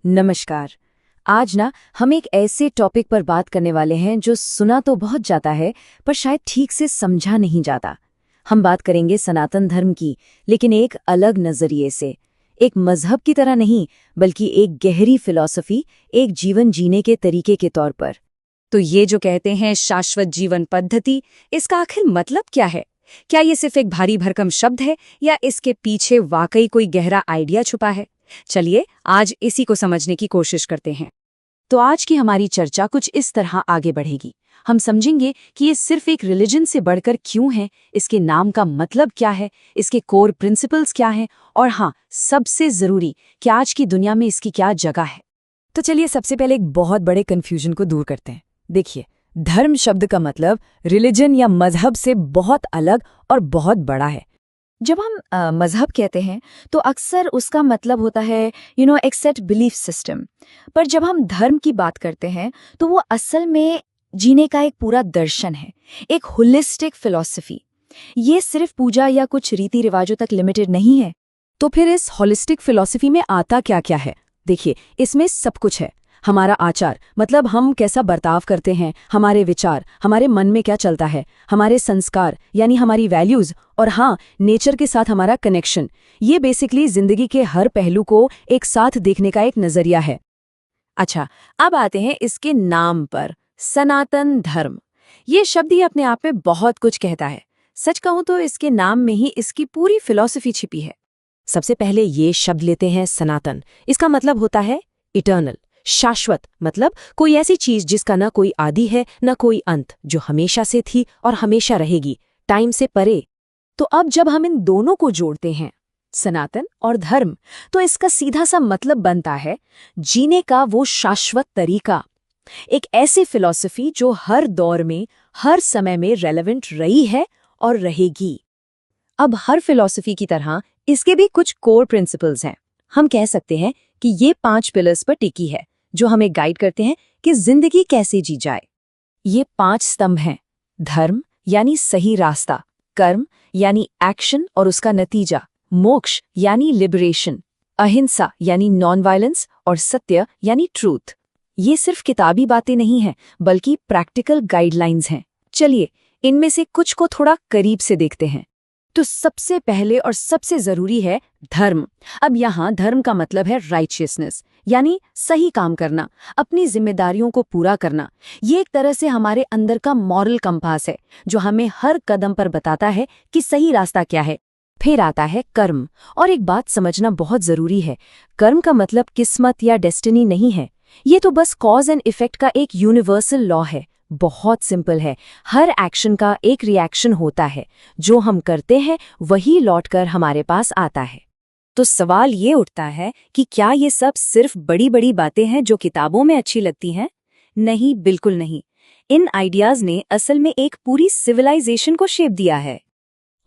नमस्कार। आज ना हम एक ऐसे टॉपिक पर बात करने वाले हैं जो सुना तो बहुत जाता है पर शायद ठीक से समझा नहीं जाता। हम बात करेंगे सनातन धर्म की, लेकिन एक अलग नजरिए से। एक मजहब की तरह नहीं, बल्कि एक गहरी फिलॉसफी, एक जीवन जीने के तरीके के तौर पर। तो ये जो कहते हैं शाश्वत जीवन पद्धति, इसका आखिर मतलब क्या है? क्या ये सिर्फ एक भारी भरकम शब्द है या इसके पीछे वाकई कोई गहरा आइडिया छुपा है? चलिए आज इसी को समझने की कोशिश करते हैं। तो आज की हमारी चर्चा कुछ इस तरह आगे बढ़ेगी। हम समझेंगे कि ये सिर्फ एक रिलीजन से बढ़कर क्यों है, इसके नाम का मतलब क्या है, इसके कोर प्रिंसिपल्स क्या हैं, और हाँ, सबसे जरूरी कि आज की दुनिया में इसकी क्या जगह है। तो चलिए सबसे पहले एक बहुत बड़े कंफ्यूजन को दूर करते हैं। देखिए, धर्म शब्द का मतलब रिलीजन या मजहब से बहुत अलग और बहुत बड़ा है। जब हम मजहब कहते हैं तो अक्सर उसका मतलब होता है एक सेट बिलीफ सिस्टम। पर जब हम धर्म की बात करते हैं तो वो असल में जीने का एक पूरा दर्शन है, एक होलिस्टिक फिलॉसफी। ये सिर्फ पूजा या कुछ रीति रिवाजों तक लिमिटेड नहीं है। तो फिर इस होलिस्टिक फिलॉसफी में आता क्या क्या है? देखिए, इसमें सब कुछ है। हमारा आचार, मतलब हम कैसा बर्ताव करते हैं, हमारे विचार, हमारे मन में क्या चलता है, हमारे संस्कार यानी हमारी वैल्यूज, और हाँ, नेचर के साथ हमारा कनेक्शन। ये बेसिकली जिंदगी के हर पहलू को एक साथ देखने का एक नजरिया है। अच्छा, अब आते हैं इसके नाम पर, सनातन धर्म। ये शब्द ही अपने आप में बहुत कुछ कहता है। सच कहूं तो इसके नाम में ही इसकी पूरी फिलॉसफी छिपी है। सबसे पहले ये शब्द लेते हैं सनातन। इसका मतलब होता है इटर्नल, शाश्वत, मतलब कोई ऐसी चीज जिसका ना कोई आदि है ना कोई अंत, जो हमेशा से थी और हमेशा रहेगी, टाइम से परे। तो अब जब हम इन दोनों को जोड़ते हैं, सनातन और धर्म, तो इसका सीधा सा मतलब बनता है जीने का वो शाश्वत तरीका। एक ऐसी फिलॉसफी जो हर दौर में, हर समय में रेलेवेंट रही है और रहेगी। अब हर फिलॉसफी की तरह इसके भी कुछ कोर प्रिंसिपल्स हैं। हम कह सकते हैं कि ये 5 पिलर्स पर टिकी है, जो हमें गाइड करते हैं कि जिंदगी कैसे जी जाए। ये 5 स्तंभ हैं। धर्म यानी सही रास्ता, कर्म यानी एक्शन और उसका नतीजा, मोक्ष यानी लिबरेशन, अहिंसा यानी नॉन वायलेंस, और सत्य यानी ट्रूथ। ये सिर्फ किताबी बातें नहीं हैं, बल्कि प्रैक्टिकल गाइडलाइंस हैं। चलिए इनमें से कुछ को थोड़ा करीब से देखते हैं। तो सबसे पहले और सबसे जरूरी है धर्म। अब यहाँ धर्म का मतलब है राइचियसनेस, यानी सही काम करना, अपनी जिम्मेदारियों को पूरा करना। ये एक तरह से हमारे अंदर का मॉरल कंपास है, जो हमें हर कदम पर बताता है कि सही रास्ता क्या है। फिर आता है कर्म, और एक बात समझना बहुत जरूरी है। कर्म का मतलब किस्मत या डेस्टिनी नहीं है। ये तो बस कॉज एंड इफेक्ट का एक यूनिवर्सल लॉ है। बहुत सिंपल है। हर एक्शन का एक रिएक्शन होता है। जो हम करते हैं वही लौटकर हमारे पास आता है। तो सवाल ये उठता है कि क्या ये सब सिर्फ बड़ी बड़ी बातें हैं जो किताबों में अच्छी लगती हैं? नहीं, बिल्कुल नहीं। इन आइडियाज ने असल में एक पूरी सिविलाइजेशन को शेप दिया है,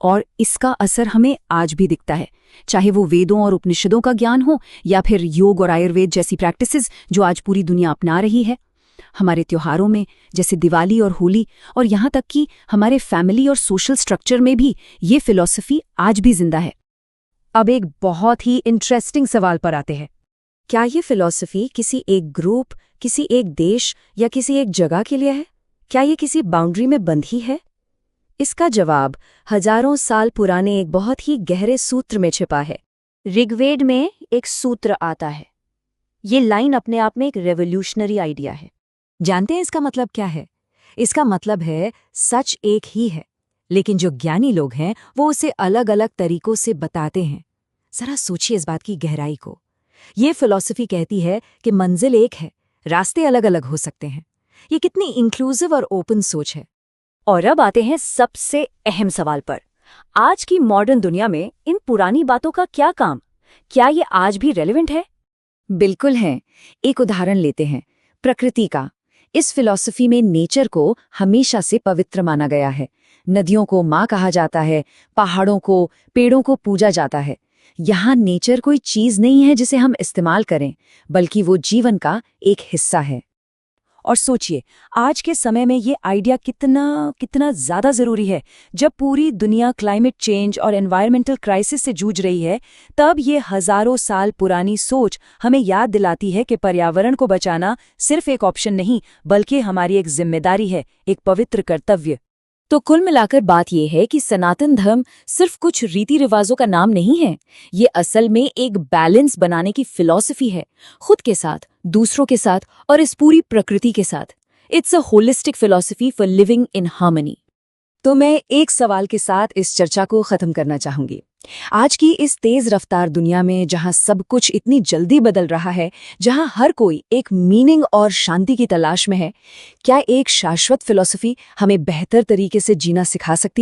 और इसका असर हमें आज भी दिखता है। चाहे वो वेदों और उपनिषदों का ज्ञान हो या फिर योग और आयुर्वेद जैसी प्रैक्टिसेस जो आज पूरी दुनिया अपना रही है। हमारे त्योहारों में, जैसे दिवाली और होली, और यहाँ तक कि हमारे फैमिली और सोशल स्ट्रक्चर में भी ये फिलॉसफी आज भी जिंदा है। अब एक बहुत ही इंटरेस्टिंग सवाल पर आते हैं। क्या ये फिलॉसफी किसी एक ग्रुप, किसी एक देश या किसी एक जगह के लिए है? क्या ये किसी बाउंड्री में बंधी है? इसका जवाब हजारों साल पुराने एक बहुत ही गहरे सूत्र में छिपा है। ऋग्वेद में एक सूत्र आता है। ये लाइन अपने आप में एक रेवोल्यूशनरी आइडिया है। जानते हैं इसका मतलब क्या है? इसका मतलब है सच एक ही है, लेकिन जो ज्ञानी लोग हैं वो उसे अलग अलग तरीकों से बताते हैं। जरा सोचिए इस बात की गहराई को। ये फिलॉसफी कहती है कि मंजिल एक है, रास्ते अलग अलग हो सकते हैं। ये कितनी इंक्लूसिव और ओपन सोच है। और अब आते हैं सबसे अहम सवाल पर। आज की मॉडर्न दुनिया में इन पुरानी बातों का क्या काम? क्या ये आज भी रेलेवेंट है? बिल्कुल है। एक उदाहरण लेते हैं, प्रकृति का। इस फिलॉसफी में नेचर को हमेशा से पवित्र माना गया है। नदियों को माँ कहा जाता है, पहाड़ों को, पेड़ों को पूजा जाता है। यहाँ नेचर कोई चीज नहीं है जिसे हम इस्तेमाल करें, बल्कि वो जीवन का एक हिस्सा है। और सोचिए, आज के समय में ये आइडिया कितना ज़्यादा ज़रूरी है। जब पूरी दुनिया क्लाइमेट चेंज और एनवायरमेंटल क्राइसिस से जूझ रही है, तब ये हज़ारों साल पुरानी सोच हमें याद दिलाती है कि पर्यावरण को बचाना सिर्फ एक ऑप्शन नहीं, बल्कि हमारी एक जिम्मेदारी है, एक पवित्र कर्तव्य। तो कुल मिलाकर बात यह है कि सनातन धर्म सिर्फ कुछ रीति रिवाजों का नाम नहीं है, ये असल में एक बैलेंस बनाने की फिलॉसफी है, खुद के साथ, दूसरों के साथ और इस पूरी प्रकृति के साथ। It's a holistic philosophy for living in harmony. तो मैं एक सवाल के साथ इस चर्चा को खत्म करना चाहूंगी। आज की इस तेज रफ्तार दुनिया में, जहां सब कुछ इतनी जल्दी बदल रहा है, जहां हर कोई एक मीनिंग और शांति की तलाश में है, क्या एक शाश्वत फिलॉसफी हमें बेहतर तरीके से जीना सिखा सकती है?